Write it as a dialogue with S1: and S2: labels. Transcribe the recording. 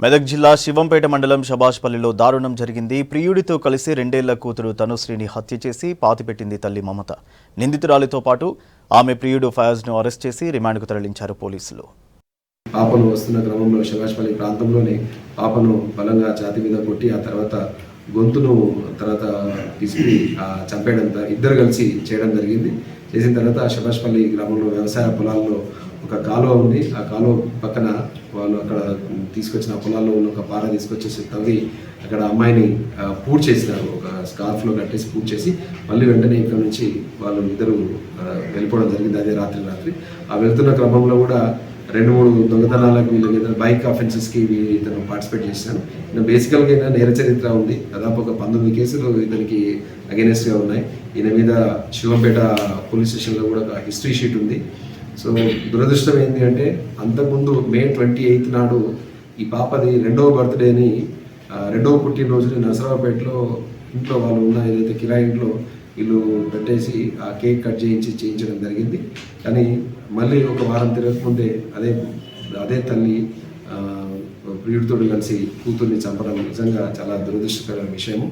S1: మెదక్ జిల్లా శివంపేట మండలం షబాష్పల్లిలో దారుణం జరిగింది. ప్రియుడితో కలిసి 2 ఏళ్ల కూతురు తనుశ్రీని హత్య చేసి పాతిపెట్టింది తల్లి మమత. నిందితురాలితో పాటు ఆమె ప్రియుడు ఫయాజ్ను అరెస్ట్ చేసి రిమాండ్కు తరలించారు పోలీసులు.
S2: పాపను వస్తున్న క్రమంలో షబాష్పల్లి ప్రాంతంలోనే పాపను బలంగా ఛాతీ మీద కొట్టి ఆ తర్వాత గొంతును పిసికి చంపేయడం ఇద్దరు కలిసి చేయడం జరిగింది. చేసిన తర్వాత షబాష్పల్లి గ్రామంలో వ్యవసాయ పొలాల్లో ఒక కాలువ ఉంది. ఆ కాలువ పక్కన వాళ్ళు అక్కడ తీసుకొచ్చిన పొలాల్లో ఉన్న ఒక పార తీసుకొచ్చేసి తవ్వి అక్కడ అమ్మాయిని పూడ్ చేసినారు. ఒక స్కార్ఫ్లో కట్టేసి పూడ్ చేసి మళ్ళీ వెంటనే ఇక్కడ నుంచి వాళ్ళు ఇద్దరు వెళ్ళిపోవడం జరిగింది. అదే రాత్రి ఆ వెళ్తున్న క్రమంలో కూడా 2-3 దొంగతనాలకు వీళ్ళు బైక్ అఫెన్సెస్కి ఇతను పార్టిసిపేట్ చేశాను. బేసికల్గా ఈయన నేర చరిత్ర ఉంది. దాదాపు ఒక 19 కేసులు ఇతనికి అగెనెస్ట్గా ఉన్నాయి. ఈయన మీద శివంపేట పోలీస్ స్టేషన్లో కూడా ఒక హిస్టరీ షీట్ ఉంది. సో దురదృష్టం ఏంటి అంటే అంతకుముందు May 28 నాడు ఈ పాపది 2వ బర్త్డేని 2వ పుట్టినరోజుని నరసరావుపేటలో ఇంట్లో వాళ్ళు ఉన్న ఏదైతే కిరాయి ఇంట్లో వీళ్ళు పెట్టేసి ఆ కేక్ కట్ చేయించడం జరిగింది. కానీ మళ్ళీ ఒక వారం తిరగకముందే అదే తల్లి ప్రియుడితో కలిసి కూతుర్ని చంపడం నిజంగా చాలా దురదృష్టకరమైన విషయము.